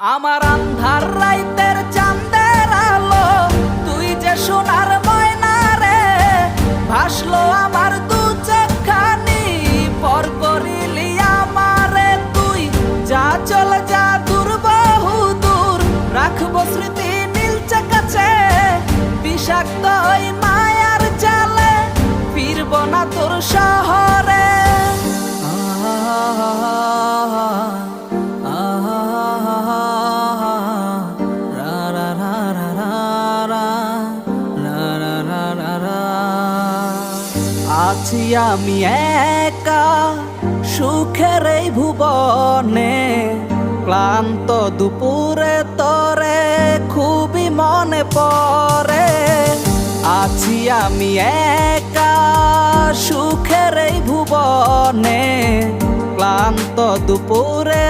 আমার আন্ধার রাইতের চাঁদের আলো, তুই যে সোনার ময়না রে, ভাসলো আমার দু চোখখানি, পর করিলি আমারে তুই। যা চলে যা দূর বহু দূর, রাখবো স্মৃতি নীলচে কাছে, বিষাক্ত ওই মায়ার জালে ফিরবো না তোর শহরে। আছি আমি একা সুখের এই ভুবনে, ক্লান্ত দুপুরে তোরে খুবই মনে পড়ে। আছি আমি একা সুখের এই ভুবনে, ক্লান্ত দুপুরে